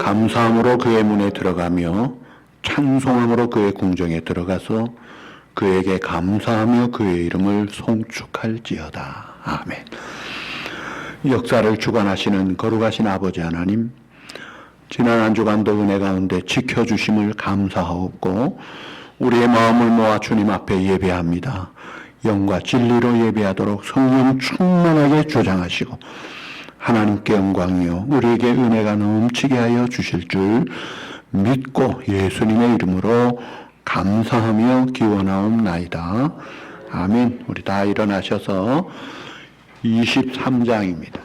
감사함으로 그의 문에 들어가며 찬송함으로 그의 궁정에 들어가서 그에게 감사하며 그의 이름을 송축할지어다. 아멘. 역사를 주관하시는 거룩하신 아버지 하나님, 지난 한 주간도 은혜 가운데 지켜주심을 감사하옵고 우리의 마음을 모아 주님 앞에 예배합니다. 영과 진리로 예배하도록 성령 충만하게 조장하시고 하나님께 영광이요 우리에게 은혜가 넘치게 하여 주실 줄 믿고 예수님의 이름으로 감사하며 기원하옵나이다. 아멘. 우리 다 일어나셔서 23장입니다.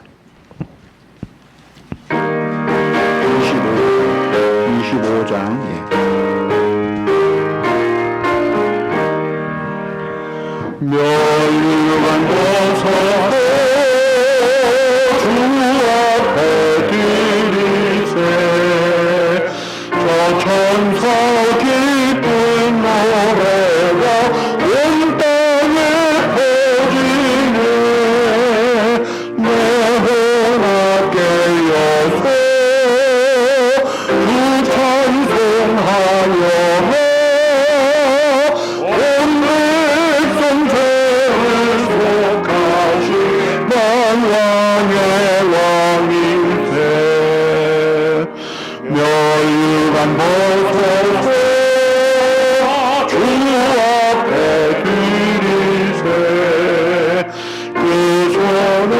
25장. 멸류관 벗어 주 앞에 드리세 저 천사 기쁜 노래가 온 땅에 퍼지네 내 혼합게 여서 주 찬송하여 온 백성 죄를 속하신 만왕의 왕이세 멸류관 벗어서 주 앞에 드리세 그 손에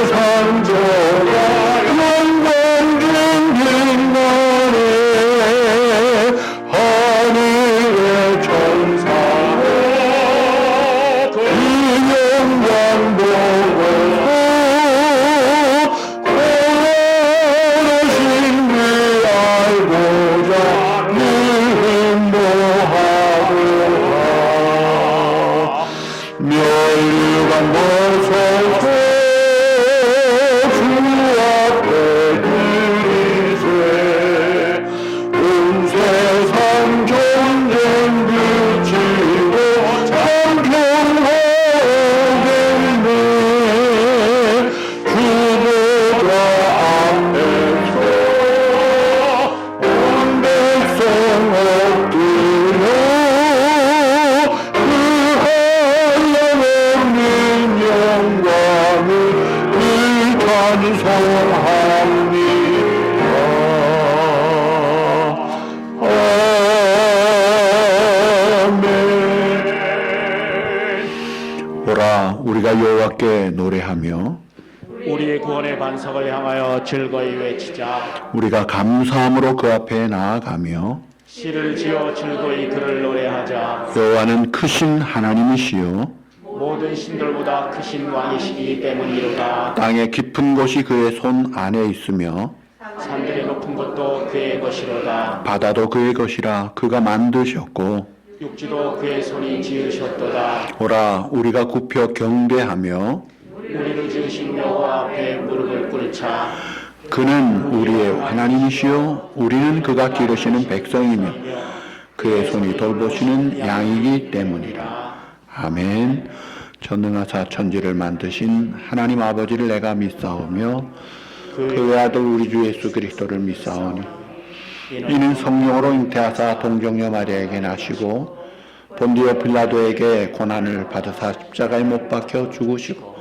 상조가 영광 중 빛나네 하늘의 천사가 그 영광 보고서 거하신 그 알고자 늘 행보하고라 멸류관 벗어서 주 앞에 드리세 온 세상 전쟁 그치고 참 평화되네 주보좌 앞에서 온 백성 엎드려 그 한량없는 영광을 늘 찬송합니다. 아멘. 오라 우리가 여호와께 노래하며 우리의 구원의 반석을 향하여 즐거이 외치자. 우리가 감사함으로 그 앞에 나아가며 시를 지어 즐거이 그를 노래하자. 여호와는 크신 하나님이시요 모든 신들보다 크신 왕이시기 때문이로다. 땅의 깊은 곳이 그의 손 안에 있으며 산들의 높은 것도 그의 것이로다. 바다도 그의 것이라 그가 만드셨고 육지도 그의 손이 지으셨도다. 오라 우리가 굽혀 경배하며 우리를 지으신 여호와 앞에 무릎을 꿇자. 그는 우리의 하나님이시요 우리는 그가 기르시는 백성이며 그의 손이 돌보시는 양이기 때문이라. 아멘. 전능하사 천지를 만드신 하나님 아버지를 내가 믿사오며 그의 아들 우리 주 예수 그리스도를 믿사오니 이는 성령으로 잉태하사 동정녀 마리아에게 나시고 본디오 빌라도에게 고난을 받으사 십자가에 못 박혀 죽으시고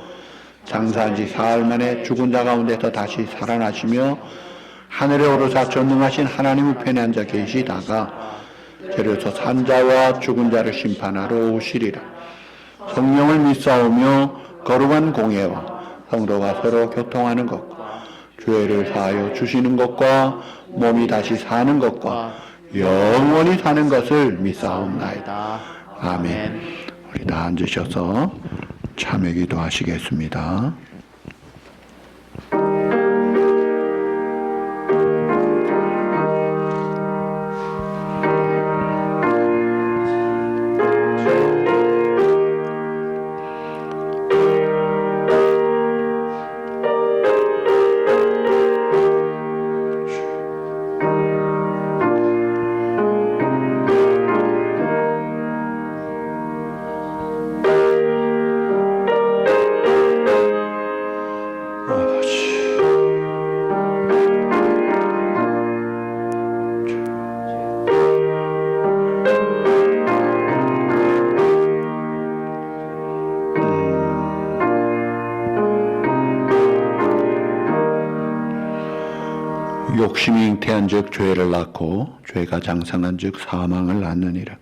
장사한 지 사흘 만에 죽은 자 가운데서 다시 살아나시며 하늘에 오르사 전능하신 하나님 우편에 앉아 계시다가 재려서 산자와 죽은 자를 심판하러 오시리라. 성령을 믿사오며 거룩한 공예와 성도가 서로 교통하는 것과 죄를 사하여 주시는 것과 몸이 다시 사는 것과 영원히 사는 것을 믿사옵나이다. 아멘. 우리 다 앉으셔서 참회 기도하시겠습니다. 욕심이 잉태한즉 죄를 낳고 죄가 장성한즉 사망을 낳느니라.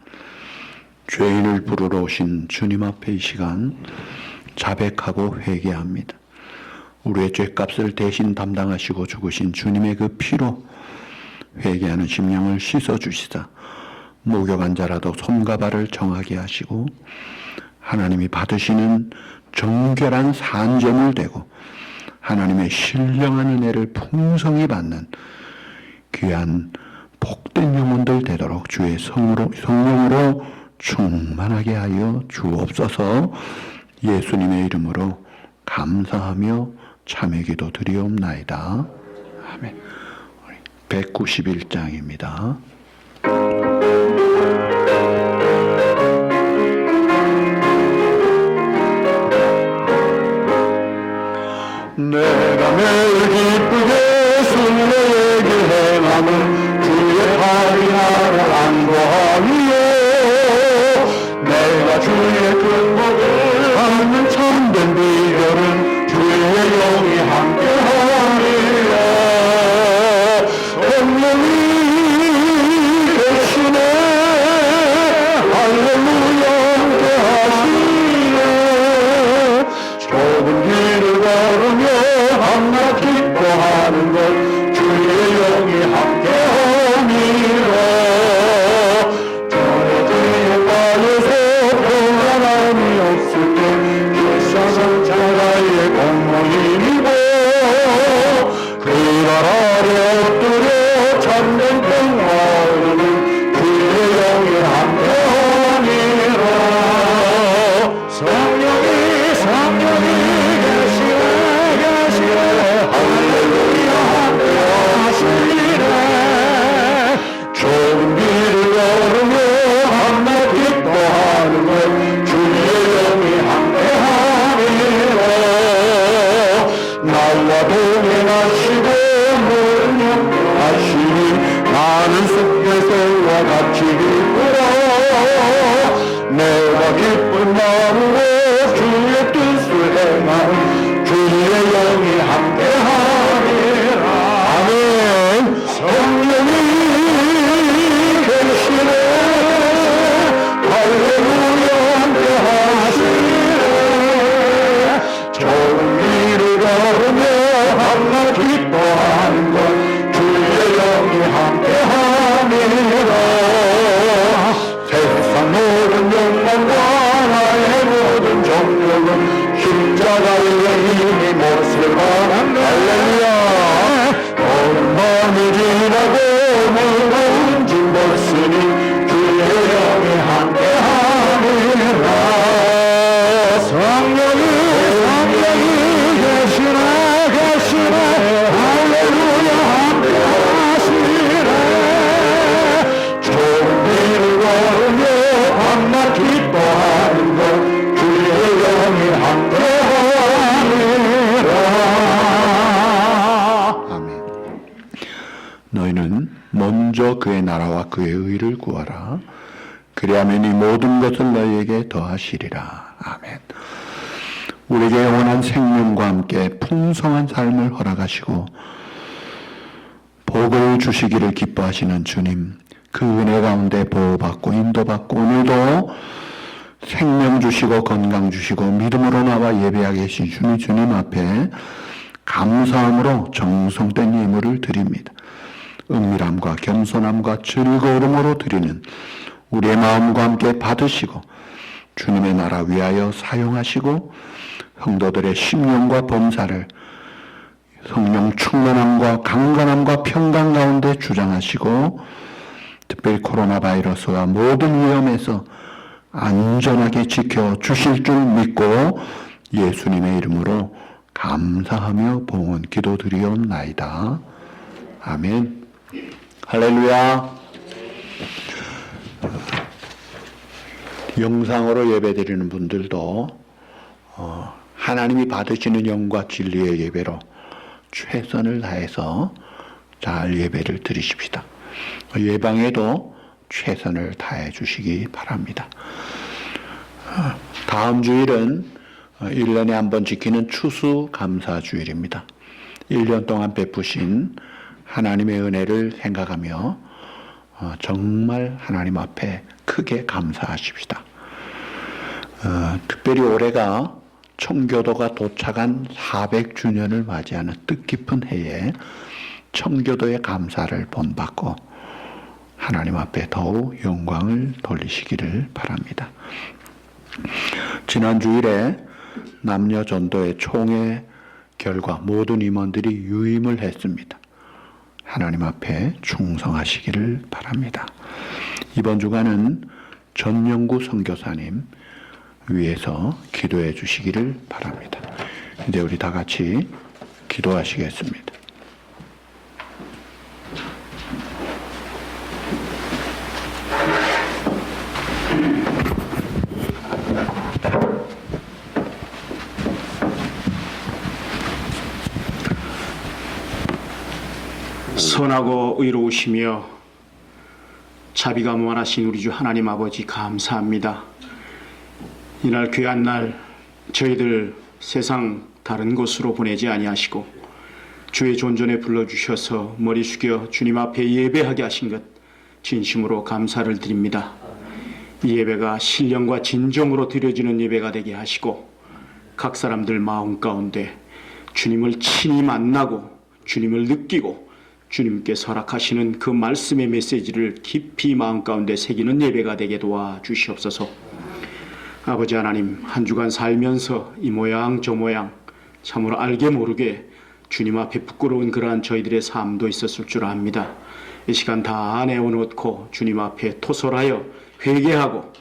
죄인을 부르러 오신 주님 앞에 이 시간 자백하고 회개합니다. 우리의 죄값을 대신 담당하시고 죽으신 주님의 그 피로 회개하는 심령을 씻어주시다. 목욕한 자라도 손과 발을 정하게 하시고 하나님이 받으시는 정결한 산점을 대고 하나님의 신령한 은혜를 풍성히 받는 귀한 복된 영혼들 되도록 주의 성령으로 충만하게 하여 주옵소서. 예수님의 이름으로 감사하며 참회 기도 드리옵나이다. 아멘. 191장입니다. 내가 매일 기쁘게 순례에게 행함은 주의 팔이나를 안보하리요. 내가 주의 큰 복을 받는 참된 비결은 주의 영이 함께하리라. 성령이 계시네. 할렐루야 함께하시네. 좁은 길을 걸으며 한낱 기뻐하는 것 주의 영이 함께함이라. 저녁에 빠져서 평안함이 없을 때 길사상 자라의 공무님이고 그날 아래 엎드려 참된 평화 얻는 주의 영이 함께함이라. 성령이 계시네. 할렐루야 함께하시네. 좁은 길을 걸으며 한낱 기뻐하는 것 주의 영이 함께하리라. 나와 동행하시고 모든 영하시니 나는 숲에서와 같이 기쁘라. 내가 기쁜 마음으로 주의 뜻을 행하는 주의 영이 함께하리라. 아멘. 성령이 계시네. 할렐루야 함께하시네. 좁은 길을 걸으며 한낱 기뻐하는 것 주의 영이 함께하리라. 세상 모든 욕망과 나의 모든 정욕은 십자가의 힘이 못을 바란다. 할렐루야. 모든 밤이 지나고 무거운 짐 벗으니 주의 영이 함께하리라. 성령이 계시네. 할렐루야 함께하시네. 좁은 길을 걸으며 한낱 기뻐하는 것 주의 영이 함께하리라. 아멘. 너희는 먼저 그의 나라와 그의 의를 구하라. 그리하면 이 모든 것을 너희에게 더하시리라. 아멘. 우리에게 영원한 생명과 함께 풍성한 삶을 허락하시고 복을 주시기를 기뻐하시는 주님, 그 은혜 가운데 보호받고 인도받고 오늘도 생명 주시고 건강 주시고 믿음으로 나와 예배하게 하신 주님 앞에 감사함으로 정성된 예물을 드립니다. 은밀함과 겸손함과 즐거움으로 드리는 우리의 마음과 함께 받으시고 주님의 나라 위하여 사용하시고 성도들의 심령과 범사를 성령 충만함과 강건함과 평강 가운데 주장하시고 특별히 코로나 바이러스와 모든 위험에서 안전하게 지켜주실 줄 믿고 예수님의 이름으로 감사하며 봉헌 기도드리옵나이다. 아멘. 할렐루야. 영상으로 예배드리는 분들도 하나님이 받으시는 영과 진리의 예배로 최선을 다해서 잘 예배를 드리십시다. 예방에도 최선을 다해 주시기 바랍니다. 다음 주일은 1년에 한 번 지키는 추수감사주일입니다. 1년 동안 베푸신 하나님의 은혜를 생각하며 정말 하나님 앞에 크게 감사하십시다. 특별히 올해가 청교도가 도착한 400주년을 맞이하는 뜻깊은 해에 청교도의 감사를 본받고 하나님 앞에 더욱 영광을 돌리시기를 바랍니다. 지난 주일에 남녀 전도회 총회 결과 모든 임원들이 유임을 했습니다. 하나님 앞에 충성하시기를 바랍니다. 이번 주간은 전영구 선교사님 위해서 기도해 주시기를 바랍니다. 이제 우리 다 같이 기도하시겠습니다. 선하고 의로우시며 자비가 무한하신 우리 주 하나님 아버지 감사합니다. 이날 귀한 날 저희들 세상 다른 곳으로 보내지 아니하시고 주의 존전에 불러주셔서 머리 숙여 주님 앞에 예배하게 하신 것 진심으로 감사를 드립니다. 이 예배가 신령과 진정으로 드려지는 예배가 되게 하시고 각 사람들 마음 가운데 주님을 친히 만나고 주님을 느끼고 주님께서 허락하시는 그 말씀의 메시지를 깊이 마음 가운데 새기는 예배가 되게 도와주시옵소서. 아버지 하나님, 한 주간 살면서 이 모양 저 모양 참으로 알게 모르게 주님 앞에 부끄러운 그러한 저희들의 삶도 있었을 줄 압니다. 이 시간 다 내어놓고 주님 앞에 토설하여 회개하고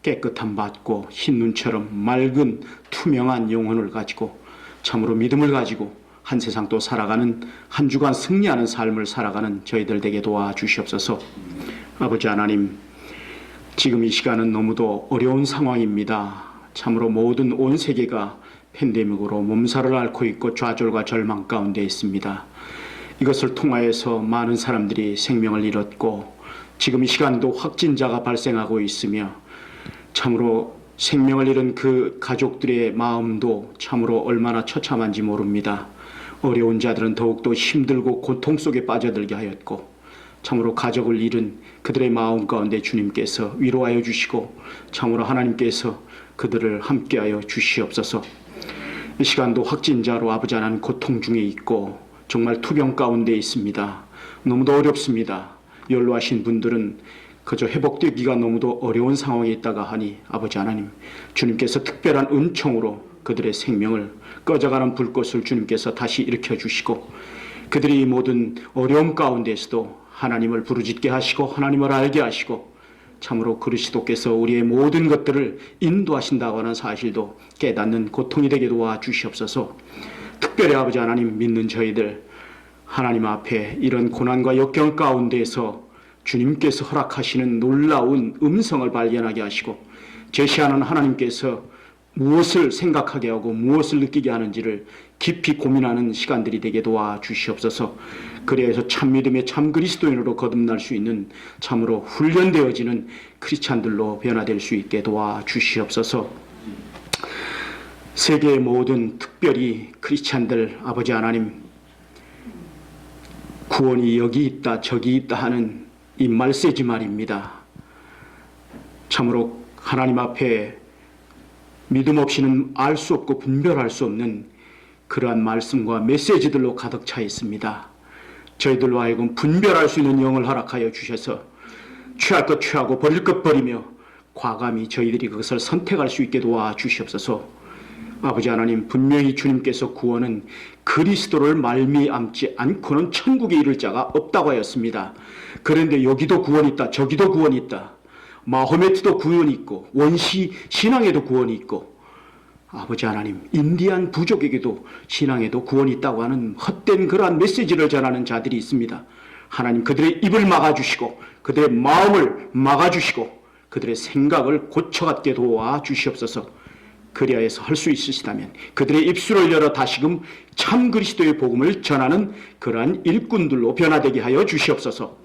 깨끗함 받고 흰 눈처럼 맑은 투명한 영혼을 가지고 참으로 믿음을 가지고 한 세상 또 살아가는 한 주간 승리하는 삶을 살아가는 저희들 되게 도와주시옵소서. 아버지 하나님, 지금 이 시간은 너무도 어려운 상황입니다. 참으로 모든 온 세계가 팬데믹으로 몸살을 앓고 있고 좌절과 절망 가운데 있습니다. 이것을 통하여서 많은 사람들이 생명을 잃었고 지금 이 시간도 확진자가 발생하고 있으며 참으로 생명을 잃은 그 가족들의 마음도 참으로 얼마나 처참한지 모릅니다. 어려운 자들은 더욱더 힘들고 고통 속에 빠져들게 하였고 참으로 가족을 잃은 그들의 마음 가운데 주님께서 위로하여 주시고 참으로 하나님께서 그들을 함께하여 주시옵소서. 이 시간도 확진자로 아버지 하나님 고통 중에 있고 정말 투병 가운데 있습니다. 너무도 어렵습니다. 연로하신 분들은 그저 회복되기가 너무도 어려운 상황에 있다가 하니 아버지 하나님, 주님께서 특별한 은총으로 그들의 생명을 꺼져가는 불꽃을 주님께서 다시 일으켜 주시고 그들이 모든 어려움 가운데서도 하나님을 부르짖게 하시고 하나님을 알게 하시고 참으로 그리스도께서 우리의 모든 것들을 인도하신다고 하는 사실도 깨닫는 고통이 되게 도와주시옵소서. 특별히 아버지 하나님 믿는 저희들 하나님 앞에 이런 고난과 역경 가운데에서 주님께서 허락하시는 놀라운 음성을 발견하게 하시고 제시하는 하나님께서 무엇을 생각하게 하고 무엇을 느끼게 하는지를 깊이 고민하는 시간들이 되게 도와주시옵소서. 그래서 참 믿음의 참 그리스도인으로 거듭날 수 있는 참으로 훈련되어지는 크리스찬들로 변화될 수 있게 도와주시옵소서. 세계의 모든 특별히 크리스찬들 아버지 하나님, 구원이 여기 있다 저기 있다 하는 이 말세지 말입니다. 참으로 하나님 앞에 믿음 없이는 알 수 없고 분별할 수 없는 그러한 말씀과 메시지들로 가득 차 있습니다. 저희들로 하여금 분별할 수 있는 영을 허락하여 주셔서 취할 것 취하고 버릴 것 버리며 과감히 저희들이 그것을 선택할 수 있게 도와주시옵소서. 아버지 하나님, 분명히 주님께서 구원은 그리스도를 말미암지 않고는 천국에 이를 자가 없다고 하였습니다. 그런데 여기도 구원이 있다 저기도 구원이 있다. 마호메트도 구원이 있고 원시 신앙에도 구원이 있고 아버지 하나님, 인디안 부족에게도 신앙에도 구원이 있다고 하는 헛된 그러한 메시지를 전하는 자들이 있습니다. 하나님, 그들의 입을 막아주시고 그들의 마음을 막아주시고 그들의 생각을 고쳐갖게 도와주시옵소서. 그리하여서 할 수 있으시다면 그들의 입술을 열어 다시금 참 그리스도의 복음을 전하는 그러한 일꾼들로 변화되게 하여 주시옵소서.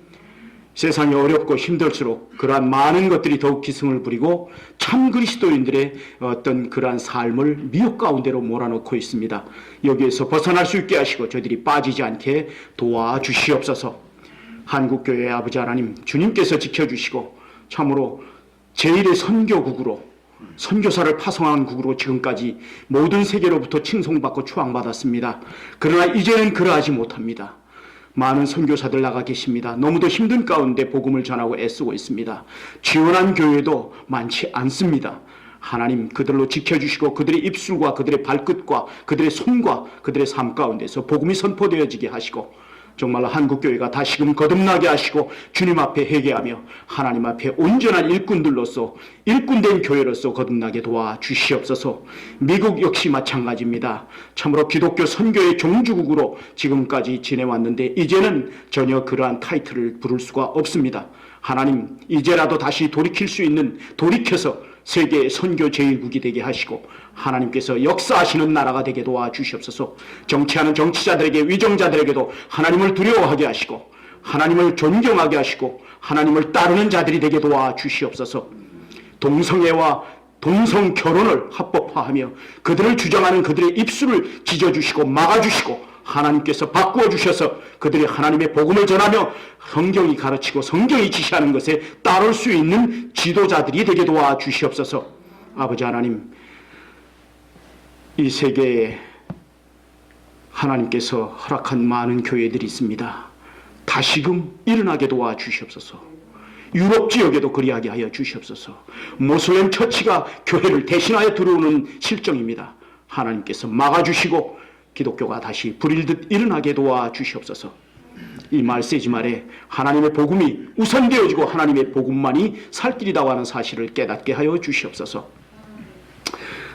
세상이 어렵고 힘들수록 그러한 많은 것들이 더욱 기승을 부리고 참 그리스도인들의 어떤 그러한 삶을 미혹 가운데로 몰아넣고 있습니다. 여기에서 벗어날 수 있게 하시고 저들이 빠지지 않게 도와주시옵소서. 한국교회의 아버지 하나님, 주님께서 지켜주시고 참으로 제1의 선교국으로, 선교사를 파송한 국으로 지금까지 모든 세계로부터 칭송받고 추앙받았습니다. 그러나 이제는 그러하지 못합니다. 많은 선교사들 나가 계십니다. 너무도 힘든 가운데 복음을 전하고 애쓰고 있습니다. 지원한 교회도 많지 않습니다. 하나님, 그들로 지켜주시고 그들의 입술과 그들의 발끝과 그들의 손과 그들의 삶 가운데서 복음이 선포되어지게 하시고 정말로 한국교회가 다시금 거듭나게 하시고 주님 앞에 회개하며 하나님 앞에 온전한 일꾼들로서 일꾼된 교회로서 거듭나게 도와주시옵소서. 미국 역시 마찬가지입니다. 참으로 기독교 선교의 종주국으로 지금까지 지내왔는데 이제는 전혀 그러한 타이틀을 부를 수가 없습니다. 하나님, 이제라도 다시 돌이킬 수 있는, 돌이켜서 세계의 선교 제1국이 되게 하시고 하나님께서 역사하시는 나라가 되게 도와주시옵소서. 정치하는 정치자들에게, 위정자들에게도 하나님을 두려워하게 하시고 하나님을 존경하게 하시고 하나님을 따르는 자들이 되게 도와주시옵소서. 동성애와 동성 결혼을 합법화하며 그들을 주장하는 그들의 입술을 찢어주시고 막아주시고 하나님께서 바꾸어 주셔서 그들이 하나님의 복음을 전하며 성경이 가르치고 성경이 지시하는 것에 따를 수 있는 지도자들이 되게 도와주시옵소서. 아버지 하나님, 이 세계에 하나님께서 허락한 많은 교회들이 있습니다. 다시금 일어나게 도와주시옵소서. 유럽 지역에도 그리하게 하여 주시옵소서. 모슬렘 처치가 교회를 대신하여 들어오는 실정입니다. 하나님께서 막아주시고 기독교가 다시 불일듯 일어나게 도와주시옵소서. 이 말세지 말에 하나님의 복음이 우선되어지고 하나님의 복음만이 살 길이라고 하는 사실을 깨닫게 하여 주시옵소서.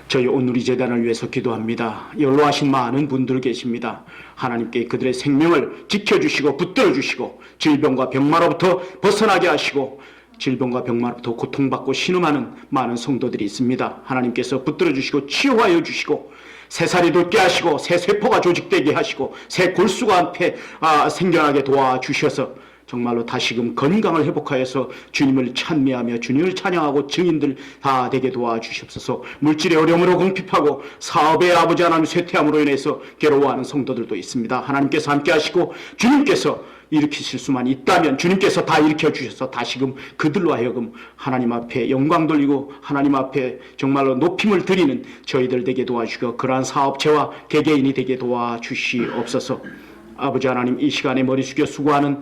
저희 온누리 재단을 위해서 기도합니다. 연로하신 많은 분들 계십니다. 하나님께 그들의 생명을 지켜주시고 붙들어주시고 질병과 병마로부터 벗어나게 하시고 질병과 병마로부터 고통받고 신음하는 많은 성도들이 있습니다. 하나님께서 붙들어주시고 치유하여 주시고 새살이 돋게 하시고 새 세포가 조직되게 하시고 새 골수가 생겨나게 도와주셔서 정말로 다시금 건강을 회복하여서 주님을 찬미하며 주님을 찬양하고 증인들 다 되게 도와주시옵소서. 물질의 어려움으로 궁핍하고 사업의 아버지 하나님 쇠퇴함으로 인해서 괴로워하는 성도들도 있습니다. 하나님께서 함께 하시고 주님께서 일으키실 수만 있다면 주님께서 다 일으켜 주셔서 다시금 그들로 하여금 하나님 앞에 영광 돌리고 하나님 앞에 정말로 높임을 드리는 저희들 되게 도와주시고 그러한 사업체와 개개인이 되게 도와주시옵소서. 아버지 하나님, 이 시간에 머리 숙여 수고하는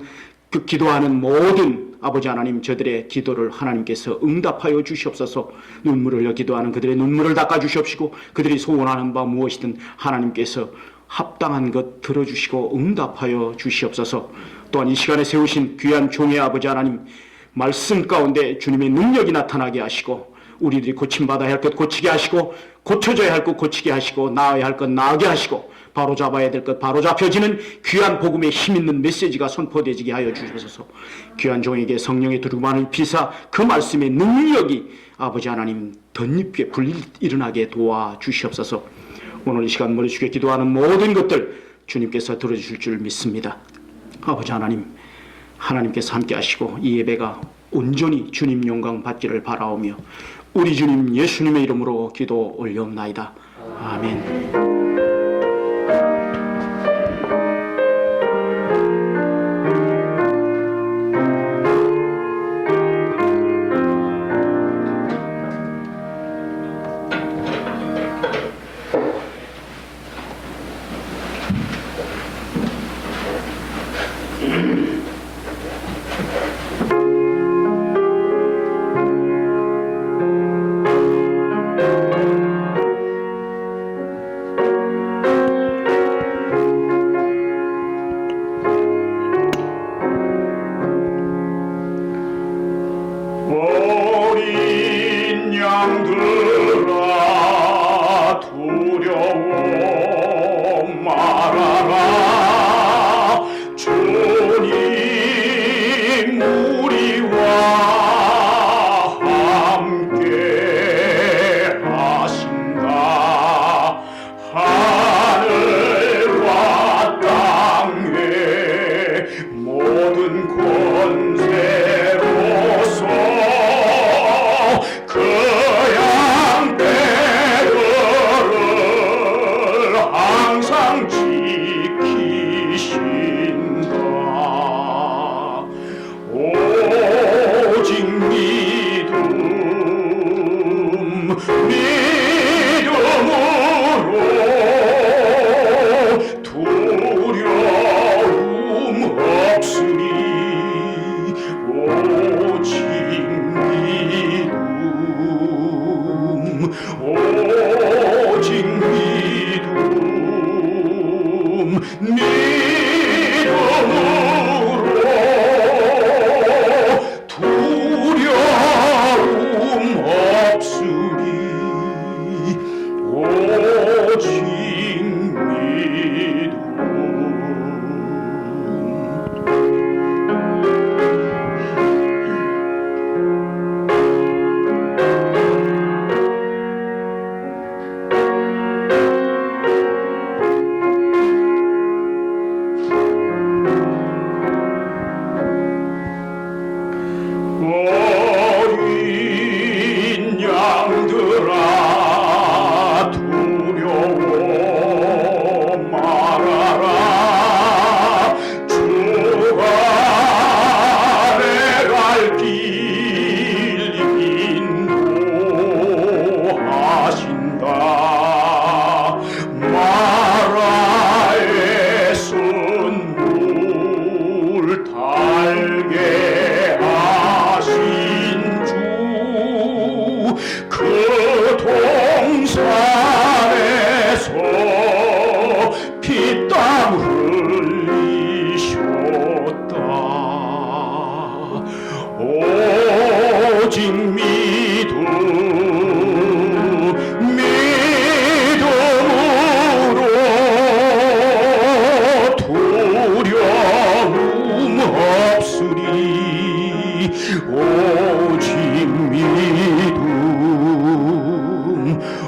그 기도하는 모든 아버지 하나님, 저들의 기도를 하나님께서 응답하여 주시옵소서. 눈물을 흘려 기도하는 그들의 눈물을 닦아 주시옵시고 그들이 소원하는 바 무엇이든 하나님께서 합당한 것 들어주시고 응답하여 주시옵소서. 또한 이 시간에 세우신 귀한 종의 아버지 하나님, 말씀 가운데 주님의 능력이 나타나게 하시고 우리들이 고침받아야 할 것 고치게 하시고 고쳐져야 할 것 고치게 하시고 나아야 할 것 나아게 하시고 바로잡아야 될 것 바로잡혀지는 귀한 복음의 힘있는 메시지가 선포되지게 하여 주셔서 귀한 종에게 성령의 두루마를 비사 그 말씀의 능력이 아버지 하나님 덧입게 일어나게 도와주시옵소서. 오늘 이 시간 머리 숙여 기도하는 모든 것들 주님께서 들어주실 줄 믿습니다. 아버지 하나님, 하나님께서 함께 하시고 이 예배가 온전히 주님 영광 받기를 바라오며 우리 주님 예수님의 이름으로 기도 올려옵나이다. 아멘. 모든 권세 오직 믿음으로 두려움 없으리 오직 믿음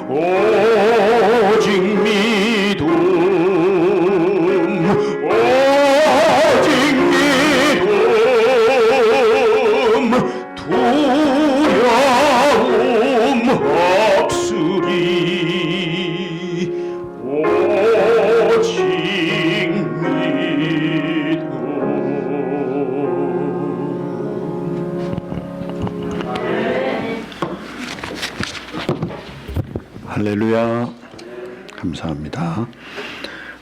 오직 믿음 오직 믿음 두려움 없으리 오직 믿음. 할렐루야. 감사합니다.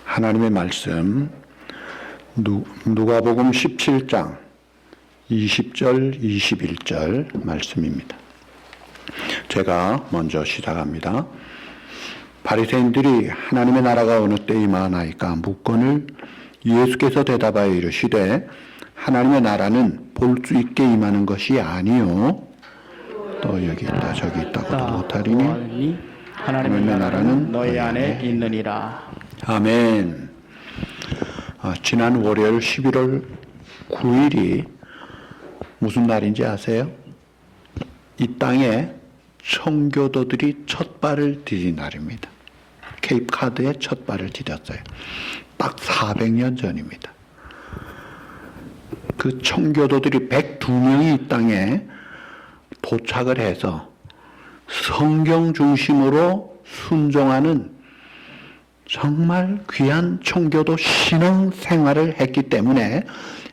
하나님의 말씀 누가복음 17장 20절 21절 말씀입니다. 제가 먼저 시작합니다. 바리새인들이 하나님의 나라가 어느 때 임하나이까 묻거늘 예수께서 대답하여 이르시되 하나님의 나라는 볼 수 있게 임하는 것이 아니요 또 여기 있다 저기 있다고도 못하리니 하나님의 나라는 너희 안에 있느니라. 아멘. 지난 월요일 11월 9일이 무슨 날인지 아세요? 이 땅에 청교도들이 첫 발을 디딘 날입니다. 케이프카드에 첫 발을 디뎠어요. 딱 400년 전입니다. 그 청교도들이 102명이 이 땅에 도착을 해서 성경 중심으로 순종하는 정말 귀한 청교도 신앙 생활을 했기 때문에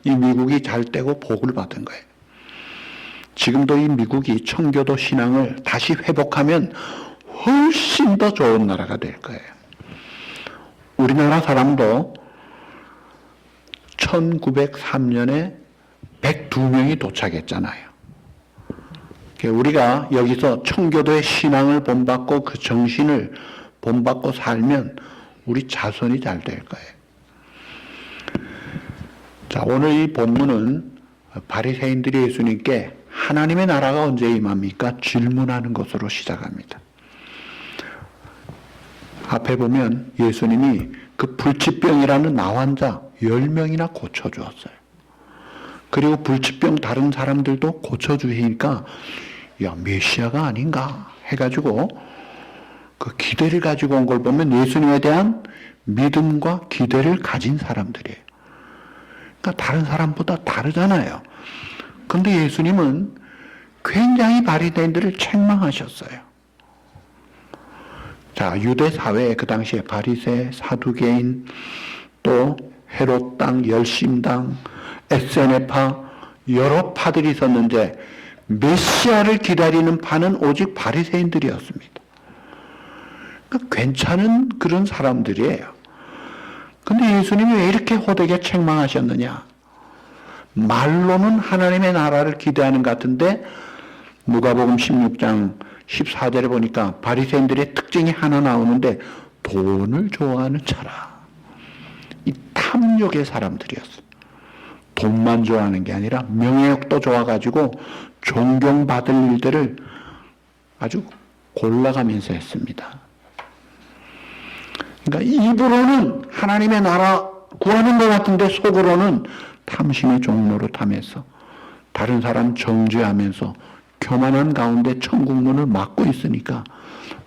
이 미국이 잘 되고 복을 받은 거예요. 지금도 이 미국이 청교도 신앙을 다시 회복하면 훨씬 더 좋은 나라가 될 거예요. 우리나라 사람도 1903년에 102명이 도착했잖아요. 우리가 여기서 청교도의 신앙을 본받고 그 정신을 본받고 살면 우리 자손이 잘 될 거예요. 자, 오늘 이 본문은 바리새인들이 예수님께 하나님의 나라가 언제 임합니까? 질문하는 것으로 시작합니다. 앞에 보면 예수님이 그 불치병이라는 나환자 10명이나 고쳐주었어요. 그리고 불치병 다른 사람들도 고쳐주시니까 야, 메시아가 아닌가 해가지고 그 기대를 가지고 온 걸 보면 예수님에 대한 믿음과 기대를 가진 사람들이에요. 그러니까 다른 사람보다 다르잖아요. 그런데 예수님은 굉장히 바리새인들을 책망하셨어요. 자, 유대 사회에 그 당시에 바리새, 사두개인, 또 헤롯 당, 열심당, 에세네파 여러 파들이 있었는데 메시아를 기다리는 파는 오직 바리새인들이었습니다. 그러니까 괜찮은 그런 사람들이에요. 근데 예수님이 왜 이렇게 호되게 책망하셨느냐? 말로는 하나님의 나라를 기대하는 것 같은데 누가복음 16장 14절에 보니까 바리새인들의 특징이 하나 나오는데 돈을 좋아하는 자라. 이 탐욕의 사람들이었어요. 돈만 좋아하는 게 아니라 명예욕도 좋아가지고 존경받을 일들을 아주 골라가면서 했습니다. 그러니까 입으로는 하나님의 나라 구하는 것 같은데 속으로는 탐심의 종로로 탐해서 다른 사람 정죄하면서 교만한 가운데 천국문을 막고 있으니까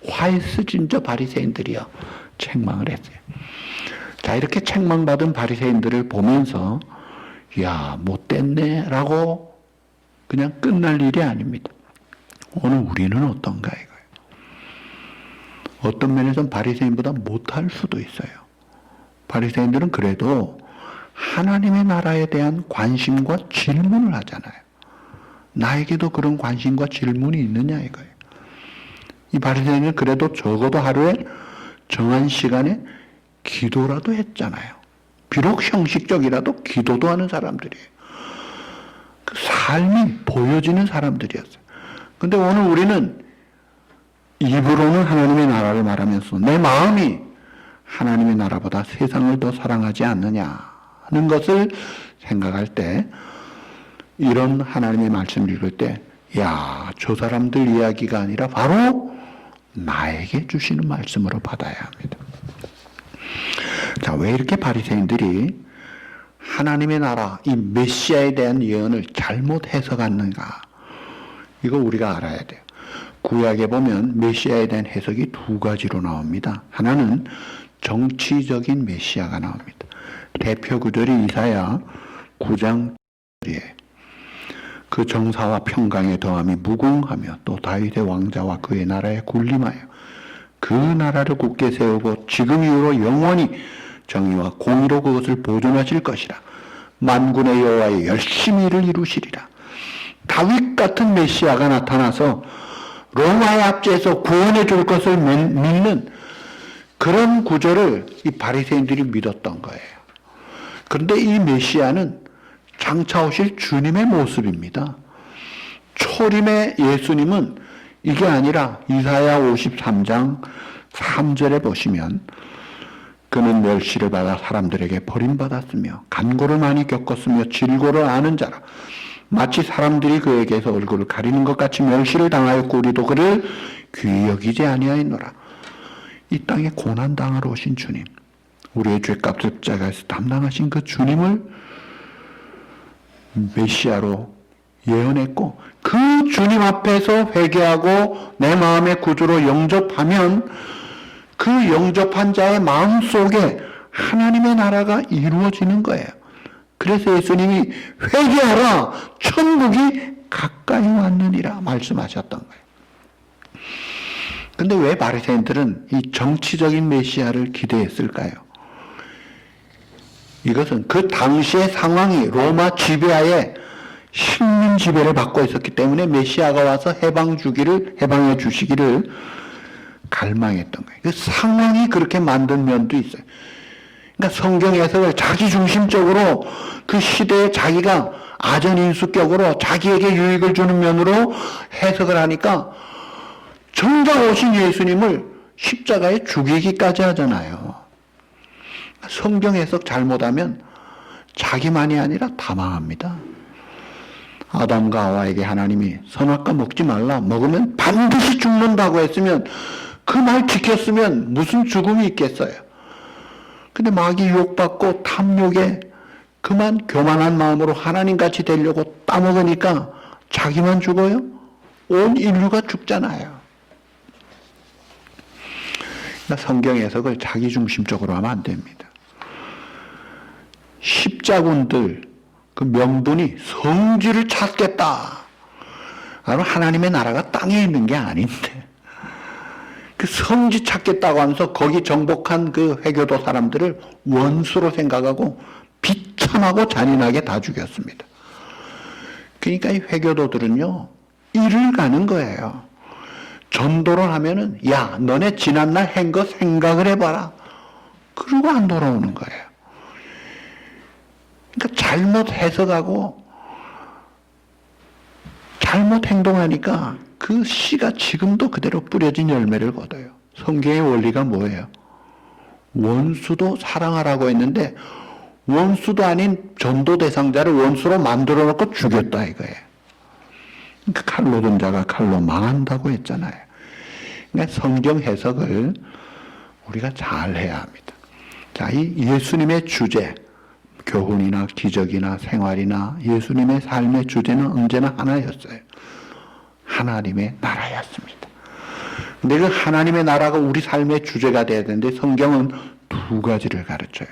화에서 진짜 바리새인들이요 책망을 했어요. 자, 이렇게 책망받은 바리새인들을 보면서 야, 못됐네 라고 그냥 끝날 일이 아닙니다. 오늘 우리는 어떤가 이거예요. 어떤 면에서는 바리새인보다 못할 수도 있어요. 바리새인들은 그래도 하나님의 나라에 대한 관심과 질문을 하잖아요. 나에게도 그런 관심과 질문이 있느냐 이거예요. 이 바리새인은 그래도 적어도 하루에 정한 시간에 기도라도 했잖아요. 비록 형식적이라도 기도도 하는 사람들이에요. 그 삶이 보여지는 사람들이었어요. 근데 오늘 우리는 입으로는 하나님의 나라를 말하면서 내 마음이 하나님의 나라보다 세상을 더 사랑하지 않느냐 하는 것을 생각할 때 이런 하나님의 말씀을 읽을 때 야, 저 사람들 이야기가 아니라 바로 나에게 주시는 말씀으로 받아야 합니다. 자, 왜 이렇게 바리새인들이 하나님의 나라, 이 메시아에 대한 예언을 잘못 해석하는가? 이거 우리가 알아야 돼요. 구약에 보면 메시아에 대한 해석이 두 가지로 나옵니다. 하나는 정치적인 메시아가 나옵니다. 대표 구절이 이사야 9장 1절이에요. 그 정사와 평강의 더함이 무궁하며 또 다윗의 왕자와 그의 나라에 군림하여 그 나라를 굳게 세우고 지금 이후로 영원히 정의와 공의로 그것을 보존하실 것이라. 만군의 여호와의 열심히 일을 이루시리라. 다윗 같은 메시아가 나타나서 로마의 압제에서 구원해 줄 것을 믿는 그런 구절을 이 바리새인들이 믿었던 거예요. 그런데 이 메시아는 장차 오실 주님의 모습입니다. 초림의 예수님은 이게 아니라 이사야 53장 3절에 보시면 그는 멸시를 받아 사람들에게 버림받았으며 간고를 많이 겪었으며 질고를 아는 자라. 마치 사람들이 그에게서 얼굴을 가리는 것 같이 멸시를 당하였고 우리도 그를 귀히 여기지 아니하였노라. 이 땅에 고난당하러 오신 주님, 우리의 죄값을 십자가에서 담당하신 그 주님을 메시아로 예언했고 그 주님 앞에서 회개하고 내 마음의 구주로 영접하면 그 영접한 자의 마음속에 하나님의 나라가 이루어지는 거예요. 그래서 예수님이 회개하라 천국이 가까이 왔느니라 말씀하셨던 거예요. 근데 왜 바리새인들은 이 정치적인 메시아를 기대했을까요? 이것은 그 당시의 상황이 로마 지배하에 식민 지배를 받고 있었기 때문에 메시아가 와서 해방해 주시기를 갈망했던 거예요. 그 상황이 그렇게 만든 면도 있어요. 그러니까 성경 해석을 자기 중심적으로 그 시대에 자기가 아전인수격으로 자기에게 유익을 주는 면으로 해석을 하니까 정작 오신 예수님을 십자가에 죽이기까지 하잖아요. 성경 해석 잘못하면 자기만이 아니라 다 망합니다. 아담과 하와에게 하나님이 선악과 먹지 말라, 먹으면 반드시 죽는다고 했으면 그 말 지켰으면 무슨 죽음이 있겠어요. 근데 마귀 유혹받고 탐욕에 그만 교만한 마음으로 하나님같이 되려고 따먹으니까 자기만 죽어요? 온 인류가 죽잖아요. 그러니까 성경 해석을 자기중심적으로 하면 안 됩니다. 십자군들 그 명분이 성지를 찾겠다. 하나님의 나라가 땅에 있는 게 아닌데 그 성지 찾겠다고 하면서 거기 정복한 그 회교도 사람들을 원수로 생각하고 비참하고 잔인하게 다 죽였습니다. 그러니까 이 회교도들은요 일을 가는 거예요. 전도를 하면은 야 너네 지난날 한 거 생각을 해봐라. 그러고 안 돌아오는 거예요. 그러니까 잘못 해석하고 잘못 행동하니까 그 씨가 지금도 그대로 뿌려진 열매를 거둬요. 성경의 원리가 뭐예요? 원수도 사랑하라고 했는데 원수도 아닌 전도 대상자를 원수로 만들어 놓고 죽였다 이거예요. 그러니까 칼로 든 자가 칼로 망한다고 했잖아요. 그러니까 성경 해석을 우리가 잘 해야 합니다. 자, 이 예수님의 주제, 교훈이나 기적이나 생활이나 예수님의 삶의 주제는 언제나 하나였어요. 하나님의 나라였습니다. 근데 그 하나님의 나라가 우리 삶의 주제가 돼야 되는데 성경은 두 가지를 가르쳐요.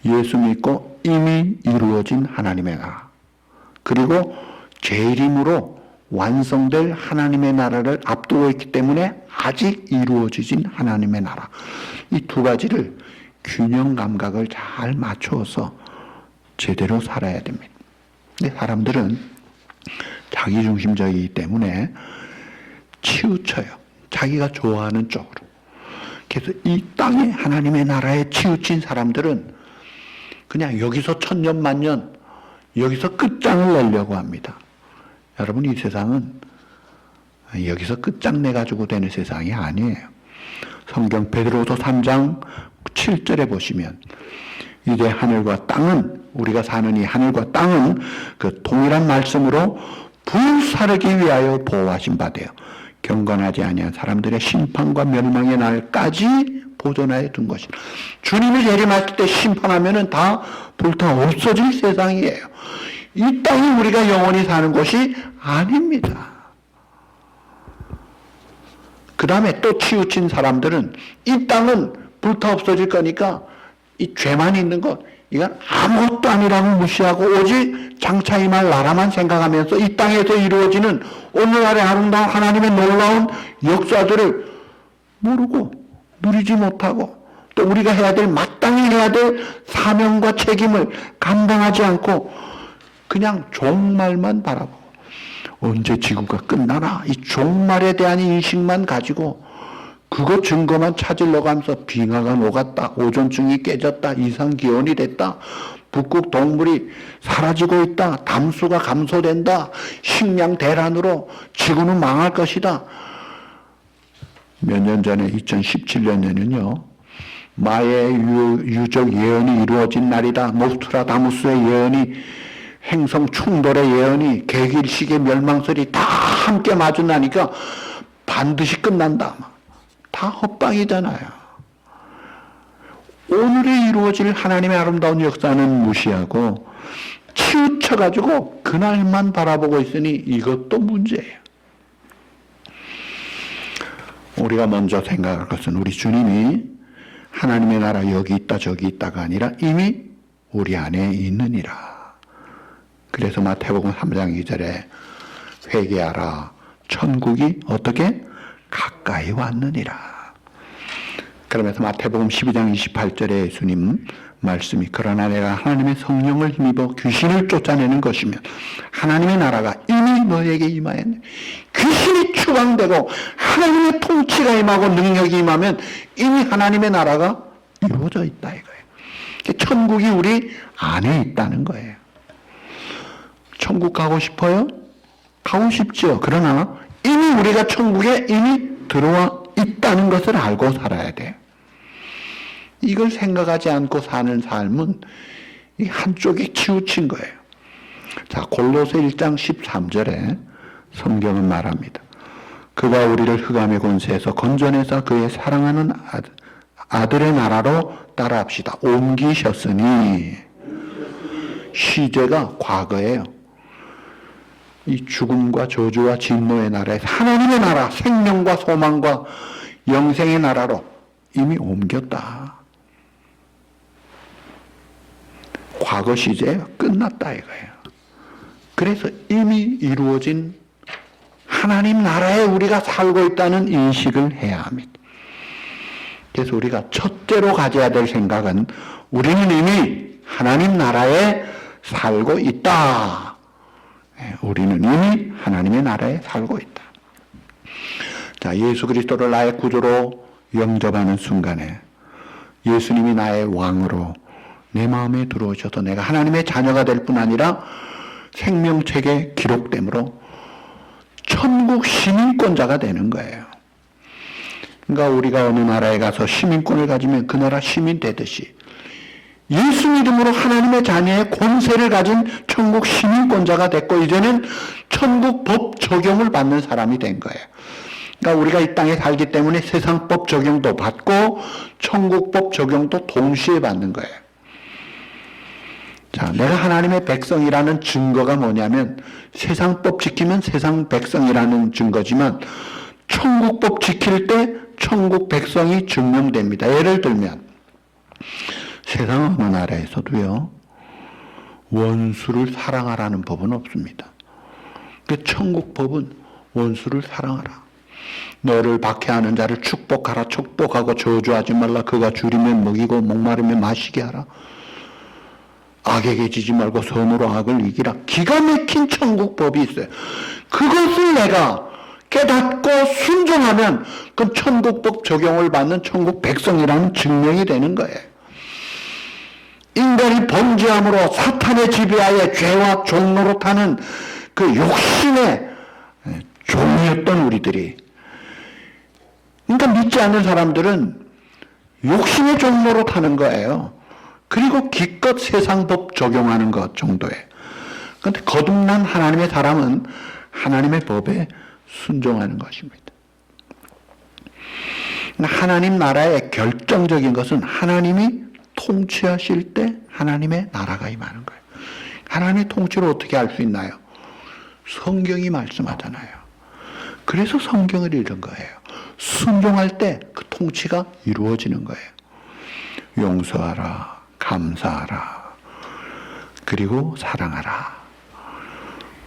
예수 믿고 이미 이루어진 하나님의 나라, 그리고 재림으로 완성될 하나님의 나라를 앞두고 있기 때문에 아직 이루어지진 하나님의 나라. 이 두 가지를 균형 감각을 잘 맞춰서 제대로 살아야 됩니다. 근데 사람들은 자기중심적이기 때문에 치우쳐요. 자기가 좋아하는 쪽으로. 그래서 이 땅에 하나님의 나라에 치우친 사람들은 그냥 여기서 천년 만년 여기서 끝장을 내려고 합니다. 여러분 이 세상은 여기서 끝장내가지고 되는 세상이 아니에요. 성경 베드로서 3장 7절에 보시면 이제 하늘과 땅은 우리가 사는 이 하늘과 땅은 그 동일한 말씀으로 불사르기 위하여 보호하신 바 되어 경건하지 아니한 사람들의 심판과 멸망의 날까지 보존하여 둔 것이라. 주님이 재림하실 때 심판하면은 다 불타 없어질 세상이에요. 이 땅이 우리가 영원히 사는 곳이 아닙니다. 그 다음에 또 치우친 사람들은 이 땅은 불타 없어질 거니까 이 죄만 있는 것, 이건 아무것도 아니라고 무시하고 오직 장차 임할 나라만 생각하면서 이 땅에서 이루어지는 오늘날의 아름다운 하나님의 놀라운 역사들을 모르고 누리지 못하고 또 우리가 해야 될, 마땅히 해야 될 사명과 책임을 감당하지 않고 그냥 종말만 바라보고 언제 지구가 끝나나 이 종말에 대한 인식만 가지고 그거 증거만 찾으려고 하면서 빙하가 녹았다, 오존층이 깨졌다, 이상기온이 됐다, 북극 동물이 사라지고 있다, 담수가 감소된다, 식량 대란으로 지구는 망할 것이다. 몇 년 전에 2017년에는요 마의 유적 예언이 이루어진 날이다, 노스트라다무스의 예언이, 행성 충돌의 예언이, 개길식의 멸망설이 다 함께 마주나니까 반드시 끝난다. 다 헛방이잖아요. 오늘에 이루어질 하나님의 아름다운 역사는 무시하고 치우쳐가지고 그날만 바라보고 있으니 이것도 문제예요. 우리가 먼저 생각할 것은 우리 주님이 하나님의 나라 여기 있다 저기 있다가 아니라 이미 우리 안에 있느니라. 그래서 마태복음 3장 2절에 회개하라, 천국이 어떻게? 가까이 왔느니라. 그러면서 마태복음 12장 28절에 예수님 말씀이 그러나 내가 하나님의 성령을 힘입어 귀신을 쫓아내는 것이면 하나님의 나라가 이미 너에게 임하였네. 귀신이 추방되고 하나님의 통치가 임하고 능력이 임하면 이미 하나님의 나라가 이루어져 있다 이거예요. 천국이 우리 안에 있다는 거예요. 천국 가고 싶어요? 가고 싶죠. 그러나 이미 우리가 천국에 이미 들어와 있다는 것을 알고 살아야 돼요. 이걸 생각하지 않고 사는 삶은 이 한쪽에 치우친 거예요. 자, 골로새 1장 13절에 성경은 말합니다. 그가 우리를 흑암의 권세에서 건져내서 그의 사랑하는 아들의 나라로 따라합시다. 옮기셨으니, 시제가 과거예요. 이 죽음과 저주와 진노의 나라에서 하나님의 나라, 생명과 소망과 영생의 나라로 이미 옮겼다. 과거 시제예요. 끝났다 이거예요. 그래서 이미 이루어진 하나님 나라에 우리가 살고 있다는 인식을 해야 합니다. 그래서 우리가 첫째로 가져야 될 생각은 우리는 이미 하나님 나라에 살고 있다. 우리는 이미 하나님의 나라에 살고 있다. 자, 예수 그리스도를 나의 구주로 영접하는 순간에 예수님이 나의 왕으로 내 마음에 들어오셔서 내가 하나님의 자녀가 될 뿐 아니라 생명책에 기록되므로 천국 시민권자가 되는 거예요. 그러니까 우리가 어느 나라에 가서 시민권을 가지면 그 나라 시민 되듯이 예수 믿음으로 하나님의 자녀의 권세를 가진 천국 시민권자가 됐고 이제는 천국 법 적용을 받는 사람이 된 거예요. 그러니까 우리가 이 땅에 살기 때문에 세상법 적용도 받고 천국법 적용도 동시에 받는 거예요. 자, 내가 하나님의 백성이라는 증거가 뭐냐면 세상법 지키면 세상 백성이라는 증거지만 천국법 지킬 때 천국 백성이 증명됩니다. 예를 들면 세상 어느 나라에서도요 원수를 사랑하라는 법은 없습니다. 그 천국 법은 원수를 사랑하라. 너를 박해하는 자를 축복하라. 축복하고 저주하지 말라. 그가 줄이면 먹이고 목마르면 마시게 하라. 악에게 지지 말고 선으로 악을 이기라. 기가 막힌 천국법이 있어요. 그것을 내가 깨닫고 순종하면 그 천국법 적용을 받는 천국 백성이라는 증명이 되는 거예요. 인간이 범죄함으로 사탄의 지배하에 죄와 종노릇하는 그 욕심의 종이었던 우리들이, 그러니까 믿지 않는 사람들은 욕심의 종노릇하는 거예요. 그리고 기껏 세상법 적용하는 것 정도에. 그런데 거듭난 하나님의 사람은 하나님의 법에 순종하는 것입니다. 하나님 나라의 결정적인 것은 하나님이 통치하실 때 하나님의 나라가 임하는 거예요. 하나님의 통치를 어떻게 알 수 있나요? 성경이 말씀하잖아요. 그래서 성경을 읽은 거예요. 순종할 때 그 통치가 이루어지는 거예요. 용서하라, 감사하라, 그리고 사랑하라.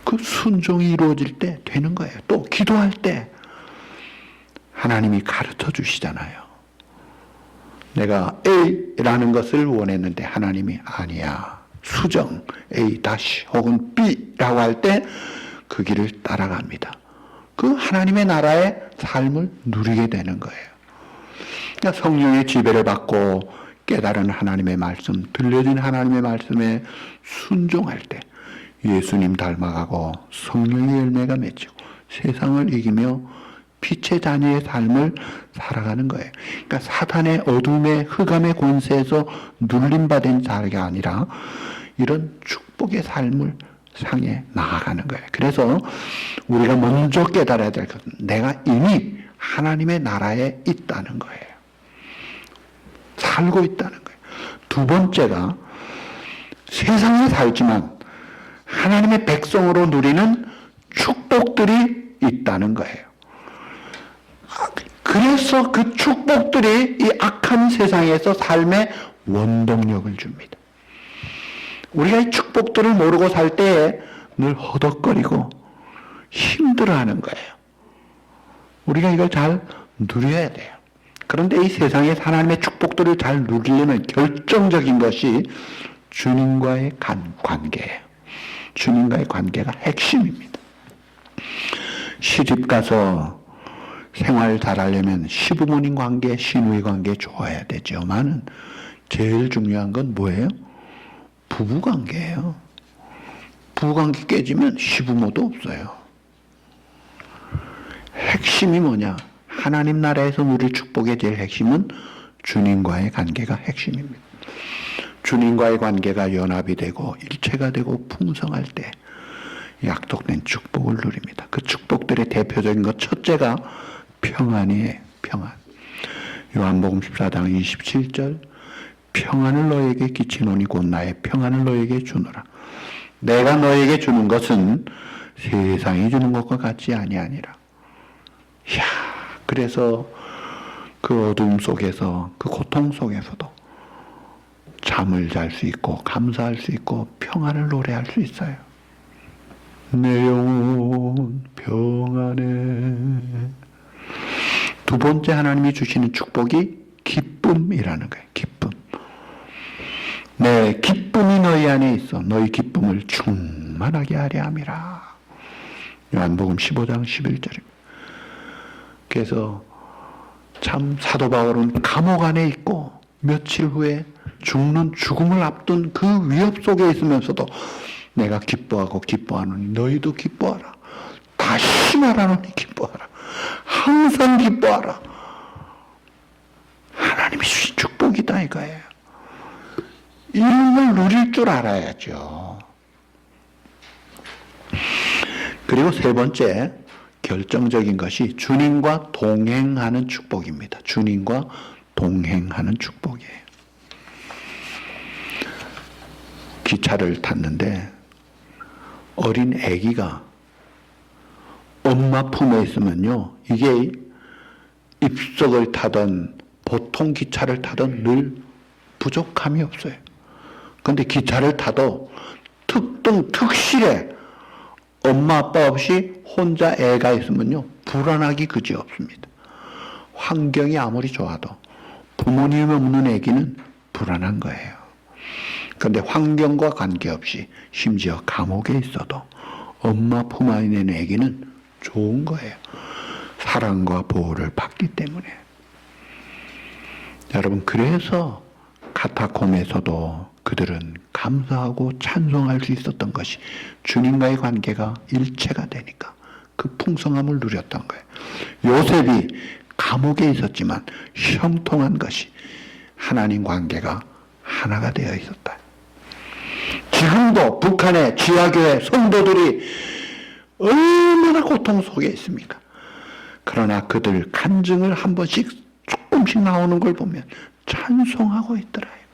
그 순종이 이루어질 때 되는 거예요. 또 기도할 때 하나님이 가르쳐 주시잖아요. 내가 A라는 것을 원했는데 하나님이 아니야. 수정 A 다시 혹은 B라고 할 때 그 길을 따라갑니다. 그 하나님의 나라의 삶을 누리게 되는 거예요. 그러니까 성령의 지배를 받고 깨달은 하나님의 말씀, 들려진 하나님의 말씀에 순종할 때 예수님 닮아가고 성령의 열매가 맺히고 세상을 이기며 빛의 자녀의 삶을 살아가는 거예요. 그러니까 사탄의 어둠의 흑암의 권세에서 눌림받은 자가 아니라 이런 축복의 삶을 향해 나아가는 거예요. 그래서 우리가 먼저 깨달아야 될 것은 내가 이미 하나님의 나라에 있다는 거예요. 살고 있다는 거예요. 두 번째가 세상에 살지만 하나님의 백성으로 누리는 축복들이 있다는 거예요. 그래서 그 축복들이 이 악한 세상에서 삶의 원동력을 줍니다. 우리가 이 축복들을 모르고 살 때에 늘 허덕거리고 힘들어하는 거예요. 우리가 이걸 잘 누려야 돼요. 그런데 이 세상에 하나님의 축복들을 잘 누리려면 결정적인 것이 주님과의 관계예요. 주님과의 관계가 핵심입니다. 시집 가서 생활 잘하려면 시부모님 관계, 시누이 관계 좋아야 되지만은 제일 중요한 건 뭐예요? 부부 관계예요. 부부 관계 깨지면 시부모도 없어요. 핵심이 뭐냐? 하나님 나라에서 누릴 축복의 제일 핵심은 주님과의 관계가 핵심입니다. 주님과의 관계가 연합이 되고 일체가 되고 풍성할 때 약속된 축복을 누립니다. 그 축복들의 대표적인 것 첫째가 평안이에요. 평안. 요한복음 14장 27절 평안을 너에게 끼치노니 곧 나의 평안을 너에게 주노라. 내가 너에게 주는 것은 세상이 주는 것과 같지 아니하니라. 이야, 그래서 그 어둠 속에서 그 고통 속에서도 잠을 잘 수 있고 감사할 수 있고 평안을 노래할 수 있어요. 내 영혼 평안해. 두 번째 하나님이 주시는 축복이 기쁨이라는 거예요. 기쁨. 내 기쁨이 너희 안에 있어 너희 기쁨을 충만하게 하려 함이라. 요한복음 15장 11절입니다. 그래서 참 사도 바울은 감옥 안에 있고 며칠 후에 죽음을 앞둔 그 위협 속에 있으면서도 내가 기뻐하고 기뻐하노니 너희도 기뻐하라. 다시 말하노니 기뻐하라. 항상 기뻐하라. 하나님이 주신 축복이다 이거예요. 이런 걸 누릴 줄 알아야죠. 그리고 세 번째 결정적인 것이 주님과 동행하는 축복입니다. 주님과 동행하는 축복이에요. 기차를 탔는데 어린 아기가 엄마 품에 있으면요, 이게 입석을 타던 보통 기차를 타던 늘 부족함이 없어요. 그런데 기차를 타도 특실에 엄마 아빠 없이 혼자 애가 있으면요 불안하기 그지없습니다. 환경이 아무리 좋아도 부모님 없는 애기는 불안한 거예요. 그런데 환경과 관계없이 심지어 감옥에 있어도 엄마 품 안에 있는 애기는 좋은 거예요. 사랑과 보호를 받기 때문에. 여러분, 그래서 카타콤에서도 그들은 감사하고 찬송할 수 있었던 것이 주님과의 관계가 일체가 되니까 그 풍성함을 누렸던 거예요. 요셉이 감옥에 있었지만 형통한 것이 하나님 관계가 하나가 되어 있었다. 지금도 북한의 지하교회 성도들이 얼마나 고통 속에 있습니까? 그러나 그들 간증을 한 번씩 조금씩 나오는 걸 보면 찬송하고 있더라 이거예요.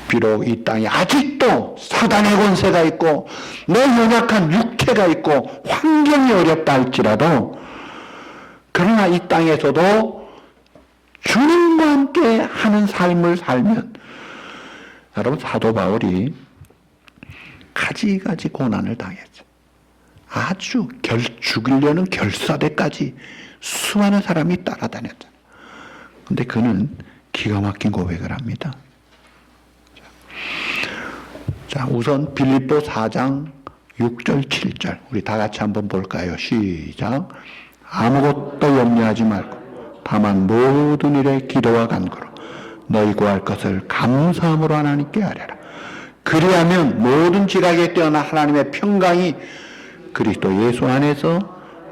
비록 이 땅에 아직도 사단의 권세가 있고 내 연약한 육체가 있고 환경이 어렵다 할지라도, 그러나 이 땅에서도 주님과 함께 하는 삶을 살면, 여러분 사도 바울이 가지가지 고난을 당했죠. 아주 죽으려는 결사대까지 수많은 사람이 따라다녔잖아요. 근데 그는 기가 막힌 고백을 합니다. 자, 우선 빌립보 4장 6절 7절 우리 다 같이 한번 볼까요? 시작. 아무것도 염려하지 말고 다만 모든 일에 기도와 간구로 너희 구할 것을 감사함으로 하나님께 아뢰라. 그리하면 모든 지각에 뛰어난 하나님의 평강이 그리스도 예수 안에서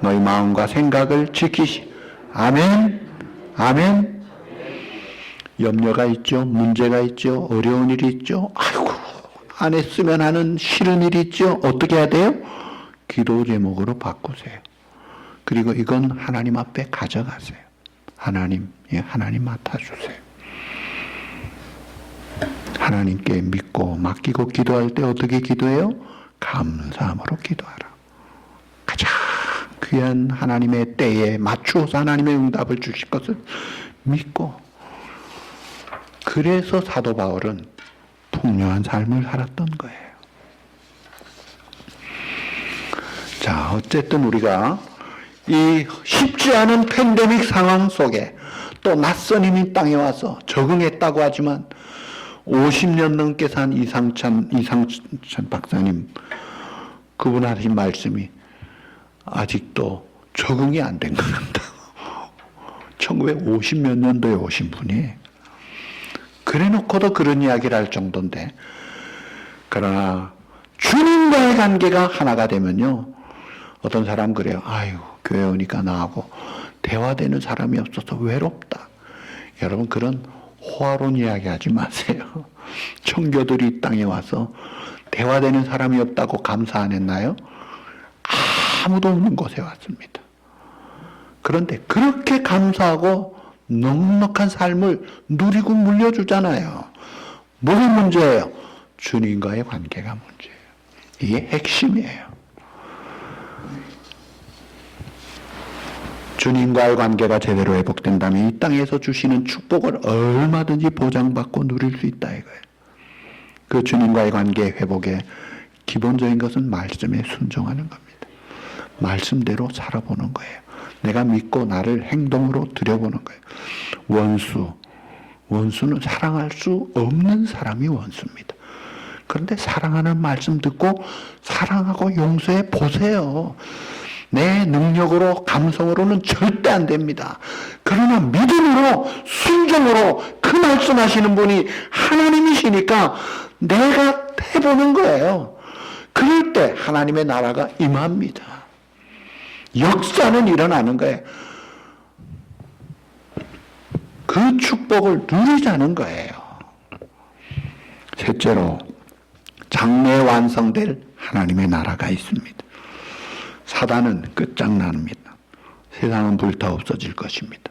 너희 마음과 생각을 지키시. 아멘. 아멘. 염려가 있죠. 문제가 있죠. 어려운 일이 있죠. 아이고, 안 했으면 하는 싫은 일이 있죠. 어떻게 해야 돼요? 기도 제목으로 바꾸세요. 그리고 이건 하나님 앞에 가져가세요. 하나님 맡아주세요. 하나님께 믿고 맡기고 기도할 때 어떻게 기도해요? 감사함으로 기도하라. 가장 귀한 하나님의 때에 맞추어서 하나님의 응답을 주실 것을 믿고. 그래서 사도 바울은 풍요한 삶을 살았던 거예요. 자, 어쨌든 우리가 이 쉽지 않은 팬데믹 상황 속에 또 낯선 이민 땅에 와서 적응했다고 하지만 50년 넘게 산 이상찬 박사님, 그분 하신 말씀이 아직도 적응이 안 된 것 같다. 1950몇 년도에 오신 분이 그래 놓고도 그런 이야기를 할 정도인데, 그러나 주님과의 관계가 하나가 되면요, 어떤 사람 그래요. 아유, 교회 오니까 나하고 대화되는 사람이 없어서 외롭다. 여러분, 그런 호화로운 이야기 하지 마세요. 청교들이 이 땅에 와서 대화되는 사람이 없다고 감사 안 했나요? 아무도 없는 곳에 왔습니다. 그런데 그렇게 감사하고 넉넉한 삶을 누리고 물려주잖아요. 뭐가 문제예요? 주님과의 관계가 문제예요. 이게 핵심이에요. 주님과의 관계가 제대로 회복된다면 이 땅에서 주시는 축복을 얼마든지 보장받고 누릴 수 있다 이거예요. 그 주님과의 관계 회복의 기본적인 것은 말씀에 순종하는 겁니다. 말씀대로 살아보는 거예요. 내가 믿고 나를 행동으로 들여보는 거예요. 원수는 사랑할 수 없는 사람이 원수입니다. 그런데 사랑하는 말씀 듣고 사랑하고 용서해 보세요. 내 능력으로 감성으로는 절대 안 됩니다. 그러나 믿음으로 순종으로 그 말씀하시는 분이 하나님이시니까 내가 해보는 거예요. 그럴 때 하나님의 나라가 임합니다. 역사는 일어나는 거예요. 그 축복을 누리자는 거예요. 셋째로, 장래에 완성될 하나님의 나라가 있습니다. 사단은 끝장납니다. 세상은 불타 없어질 것입니다.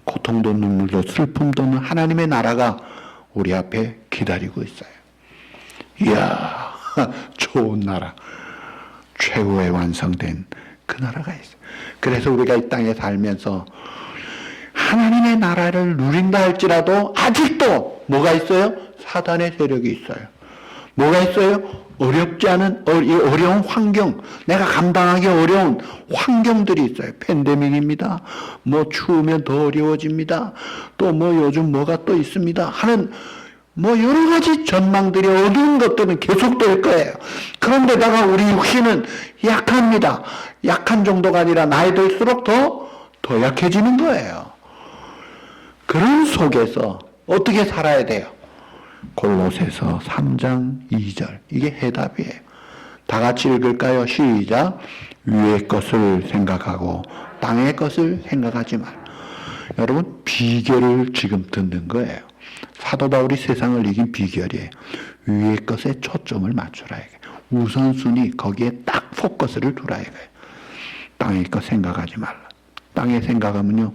고통도 눈물도 슬픔도 없는 하나님의 나라가 우리 앞에 기다리고 있어요. 이야, 좋은 나라, 최고의 완성된 그 나라가 있어요. 그래서 우리가 이 땅에 살면서 하나님의 나라를 누린다 할지라도 아직도 뭐가 있어요? 사단의 세력이 있어요. 뭐가 있어요? 어렵지 않은 이 어려운 환경, 내가 감당하기 어려운 환경들이 있어요. 팬데믹입니다. 뭐 추우면 더 어려워집니다. 또 뭐 요즘 뭐가 또 있습니다. 하는 뭐 여러 가지 전망들이, 어두운 것들은 계속될 거예요. 그런데다가 우리 육신은 약합니다. 약한 정도가 아니라 나이 들수록 더 약해지는 거예요. 그런 속에서 어떻게 살아야 돼요? 골로새서 3장 2절, 이게 해답이에요. 다 같이 읽을까요? 시작. 위의 것을 생각하고 땅의 것을 생각하지 말. 여러분, 비결을 지금 듣는 거예요. 사도 바울이 세상을 이긴 비결이에요. 위의 것에 초점을 맞추라 이거예요. 우선순위 거기에 딱 포커스를 두라 이거예요. 땅의 것 생각하지 말라. 땅에 생각하면요,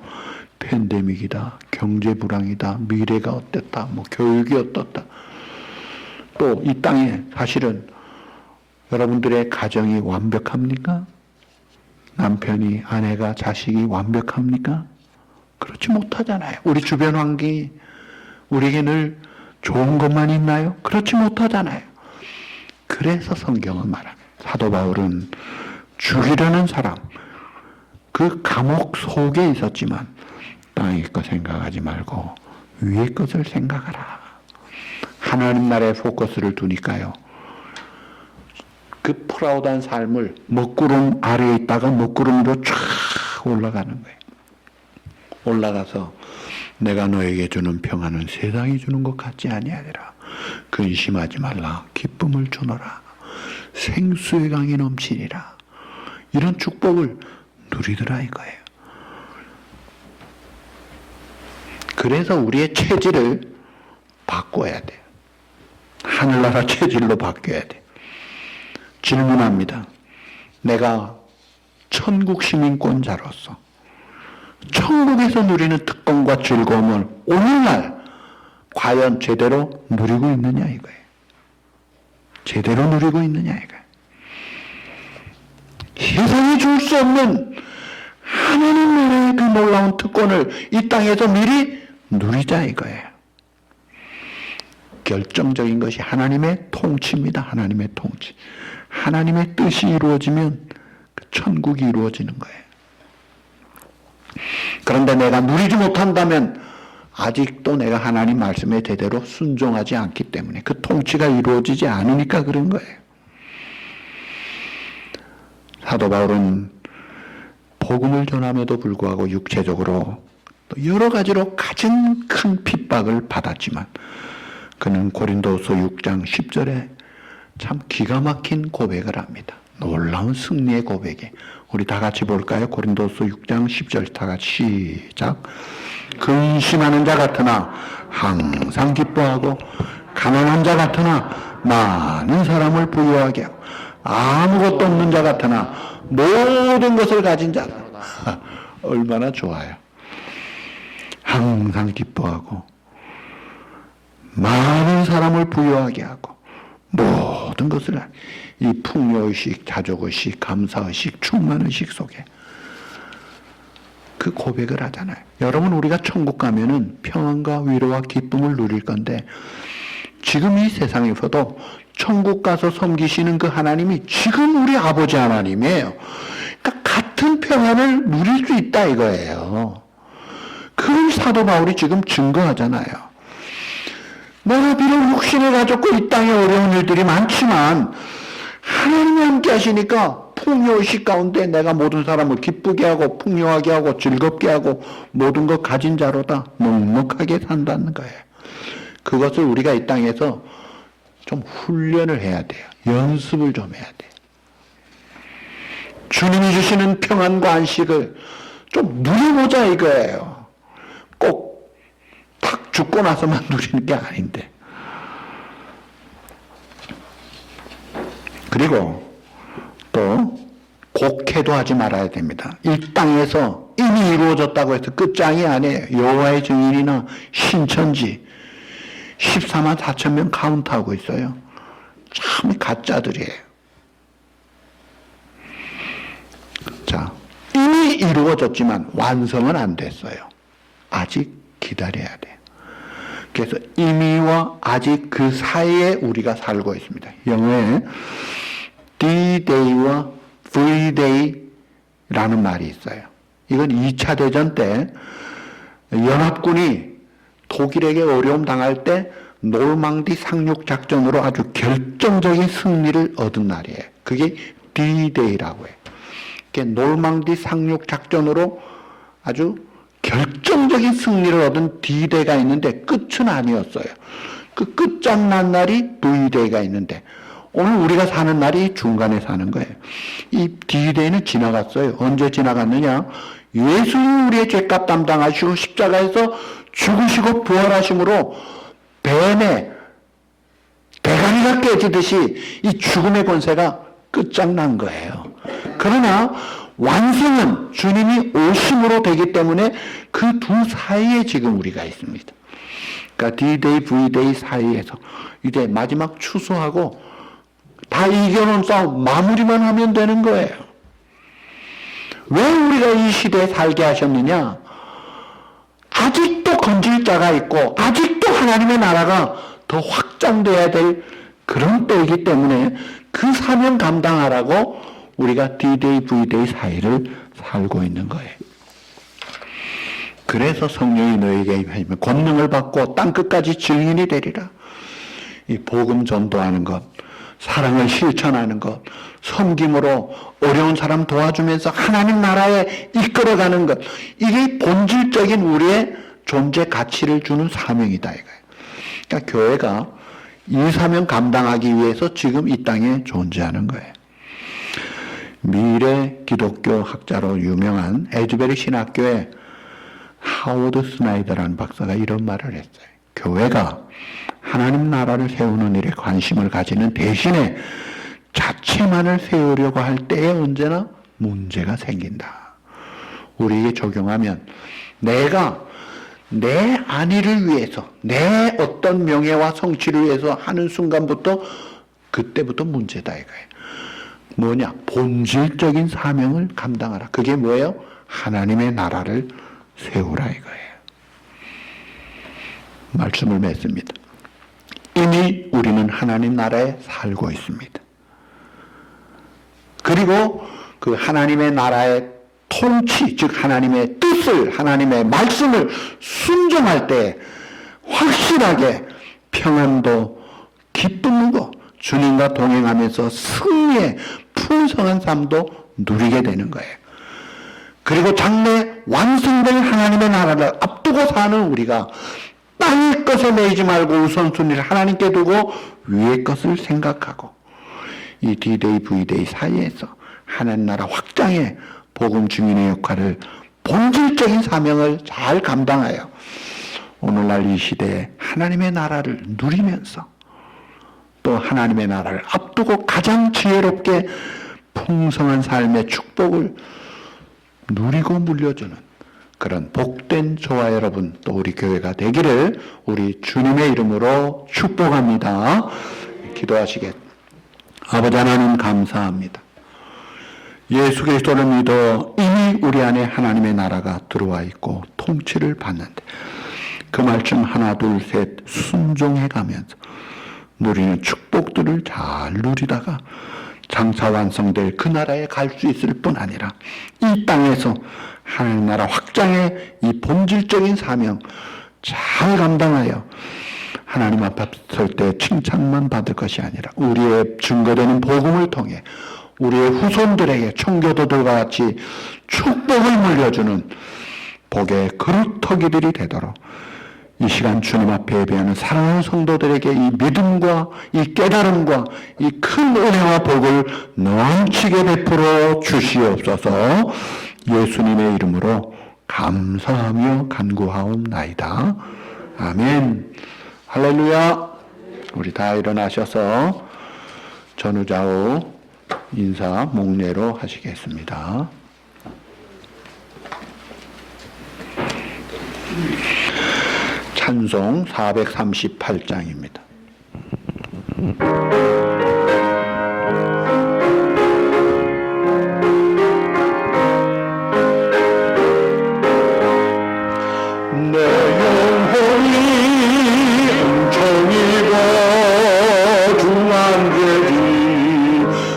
팬데믹이다, 경제 불황이다, 미래가 어땠다, 뭐 교육이 어떻다. 또 이 땅에 사실은 여러분들의 가정이 완벽합니까? 남편이, 아내가, 자식이 완벽합니까? 그렇지 못하잖아요. 우리 주변 환경이 우리에게 늘 좋은 것만 있나요? 그렇지 못하잖아요. 그래서 성경은 말합니다. 사도 바울은 죽이려는 사람, 그 감옥 속에 있었지만 땅의 것 생각하지 말고 위의 것을 생각하라. 하나님 나라에 포커스를 두니까요, 그 프라우드한 삶을 먹구름 아래에 있다가 먹구름으로 쫙 올라가는 거예요. 올라가서 내가 너에게 주는 평안은 세상이 주는 것 같지 아니하리라. 근심하지 말라. 기쁨을 주노라. 생수의 강이 넘치리라. 이런 축복을 누리더라 이거예요. 그래서 우리의 체질을 바꿔야 돼요. 하늘나라 체질로 바뀌어야 돼요. 질문합니다. 내가 천국 시민권자로서 천국에서 누리는 특권과 즐거움을 오늘날 과연 제대로 누리고 있느냐 이거예요. 제대로 누리고 있느냐 이거예요. 세상이 줄 수 없는 하나님 나라의 그 놀라운 특권을 이 땅에서 미리 누리자 이거예요. 결정적인 것이 하나님의 통치입니다. 하나님의 통치. 하나님의 뜻이 이루어지면 그 천국이 이루어지는 거예요. 그런데 내가 누리지 못한다면 아직도 내가 하나님 말씀에 제대로 순종하지 않기 때문에 그 통치가 이루어지지 않으니까 그런 거예요. 사도 바울은 복음을 전함에도 불구하고 육체적으로 또 여러 가지로 가장 큰 핍박을 받았지만 그는 고린도후서 6장 10절에 참 기가 막힌 고백을 합니다. 놀라운 승리의 고백에 우리 다 같이 볼까요? 고린도후서 6장 10절 다 같이 시작. 근심하는 자 같으나 항상 기뻐하고 가난한 자 같으나 많은 사람을 부유하게 하고 아무것도 없는 자 같으나 모든 것을 가진 자 얼마나 좋아요. 항상 기뻐하고 많은 사람을 부유하게 하고 모든 것을 이 풍요의식, 자족의식, 감사의식, 충만의식 속에 그 고백을 하잖아요. 여러분 우리가 천국 가면은 평안과 위로와 기쁨을 누릴 건데 지금 이 세상에서도 천국 가서 섬기시는 그 하나님이 지금 우리 아버지 하나님이에요. 그러니까 같은 평안을 누릴 수 있다 이거예요. 그걸 사도 바울이 지금 증거하잖아요. 내가 비록 육신을 가졌고 이 땅에 어려운 일들이 많지만 하나님이 함께 하시니까 풍요의식 가운데 내가 모든 사람을 기쁘게 하고 풍요하게 하고 즐겁게 하고 모든 것 가진 자로다 넉넉하게 산다는 거예요. 그것을 우리가 이 땅에서 좀 훈련을 해야 돼요. 연습을 좀 해야 돼요. 주님이 주시는 평안과 안식을 좀 누려보자 이거예요. 꼭 탁 죽고 나서만 누리는 게 아닌데. 그리고 또 곡해도 하지 말아야 됩니다. 이 땅에서 이미 이루어졌다고 해서 끝장이 아니에요. 여호와의 증인이나 신천지 14만 4천 명 카운트하고 있어요. 참 가짜들이에요. 자, 이미 이루어졌지만 완성은 안 됐어요. 아직 기다려야 돼요. 그래서 이미와 아직 그 사이에 우리가 살고 있습니다. 영어에 D-Day와 V-Day라는 말이 있어요. 이건 2차 대전 때 연합군이 독일에게 어려움 당할 때 놀망디 상륙 작전으로 아주 결정적인 승리를 얻은 날이에요. 그게 D-Day라고 해요. 놀망디 상륙 작전으로 아주 결정적인 승리를 얻은 D-Day가 있는데 끝은 아니었어요. 그 끝장난 날이 V-Day가 있는데 오늘 우리가 사는 날이 중간에 사는 거예요. 이 D-Day는 지나갔어요. 언제 지나갔느냐? 예수님 우리의 죄값 담당하시고 십자가에서 죽으시고 부활하심으로 뱀의 대가리가 깨지듯이 이 죽음의 권세가 끝장난 거예요. 그러나 완성은 주님이 오심으로 되기 때문에 그 두 사이에 지금 우리가 있습니다. 그러니까 D-Day, V-Day 사이에서 이제 마지막 추수하고 다 이겨놓은 싸움 마무리만 하면 되는 거예요. 왜 우리가 이 시대에 살게 하셨느냐? 아직도 건질 자가 있고 아직도 하나님의 나라가 더 확장돼야 될 그런 때이기 때문에 그 사명 감당하라고 우리가 D-Day, V-Day 사이를 살고 있는 거예요. 그래서 성령이 너에게 임하면 권능을 받고 땅끝까지 증인이 되리라. 이 복음 전도하는 것, 사랑을 실천하는 것, 섬김으로 어려운 사람 도와주면서 하나님 나라에 이끌어가는 것, 이게 본질적인 우리의 존재 가치를 주는 사명이다 이거예요. 그러니까 교회가 이 사명 감당하기 위해서 지금 이 땅에 존재하는 거예요. 미래 기독교 학자로 유명한 에즈베리 신학교의 하워드 스나이더라는 박사가 이런 말을 했어요. 교회가 하나님 나라를 세우는 일에 관심을 가지는 대신에 자체만을 세우려고 할 때에 언제나 문제가 생긴다. 우리에게 적용하면 내가 내 안위를 위해서, 내 어떤 명예와 성취를 위해서 하는 순간부터 그때부터 문제다 이거예요. 뭐냐? 본질적인 사명을 감당하라. 그게 뭐예요? 하나님의 나라를 세우라 이거예요. 말씀을 맺습니다. 이미 우리는 하나님 나라에 살고 있습니다. 그리고 그 하나님의 나라의 통치, 즉 하나님의 뜻을, 하나님의 말씀을 순종할 때 확실하게 평안도 기쁨도 주님과 동행하면서 승리의 풍성한 삶도 누리게 되는 거예요. 그리고 장래 완성될 하나님의 나라를 앞두고 사는 우리가 땅의 것에 매이지 말고 우선순위를 하나님께 두고 위의 것을 생각하고 이 D-Day, V-Day 사이에서 하나님 나라 확장의 복음 증인의 역할을 본질적인 사명을 잘 감당하여 오늘날 이 시대에 하나님의 나라를 누리면서 또 하나님의 나라를 앞두고 가장 지혜롭게 풍성한 삶의 축복을 누리고 물려주는 그런 복된 저와 여러분 또 우리 교회가 되기를 우리 주님의 이름으로 축복합니다. 기도하시겠습니다. 아버지 하나님 감사합니다. 예수 그리스도를 믿어 이미 우리 안에 하나님의 나라가 들어와 있고 통치를 받는데 그 말씀 하나 둘 셋 순종해 가면서 누리는 축복들을 잘 누리다가 장차 완성될 그 나라에 갈 수 있을 뿐 아니라 이 땅에서 하나님 나라 확장의 이 본질적인 사명 잘 감당하여 하나님 앞에 설 때 칭찬만 받을 것이 아니라 우리의 증거되는 복음을 통해 우리의 후손들에게 청교도들과 같이 축복을 물려주는 복의 그루터기들이 되도록 이 시간 주님 앞에 예배하는 사랑하는 성도들에게 이 믿음과 이 깨달음과 이 큰 은혜와 복을 넘치게 베풀어 주시옵소서. 예수님의 이름으로 감사하며 간구하옵나이다. 아멘. 할렐루야. 우리 다 일어나셔서 전후좌우 인사 목례로 하시겠습니다. 찬송 438장입니다. 내 영혼이 은총이고 중한죄지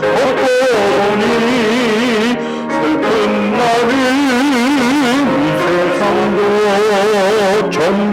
헛되오니 슬픈 날은 이 세상도 전부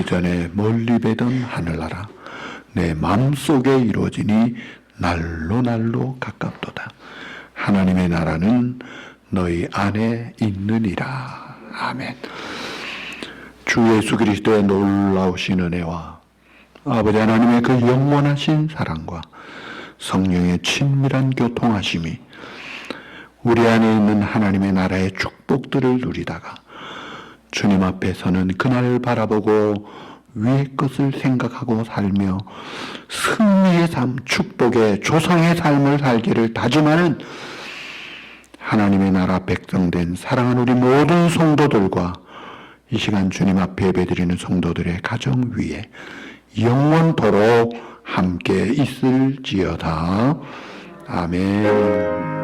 그전에 멀리 배던 하늘나라 내 마음속에 이루어지니 날로 날로 가깝도다. 하나님의 나라는 너희 안에 있느니라. 아멘. 주 예수 그리스도의 놀라우신 은혜와 아버지 하나님의 그 영원하신 사랑과 성령의 친밀한 교통하심이 우리 안에 있는 하나님의 나라의 축복들을 누리다가 주님 앞에 서는 그날을 바라보고 위의 것을 생각하고 살며 승리의 삶, 축복의 조상의 삶을 살기를 다짐하는 하나님의 나라 백성된 사랑하는 우리 모든 성도들과 이 시간 주님 앞에 예배드리는 성도들의 가정 위에 영원토록 함께 있을지어다. 아멘.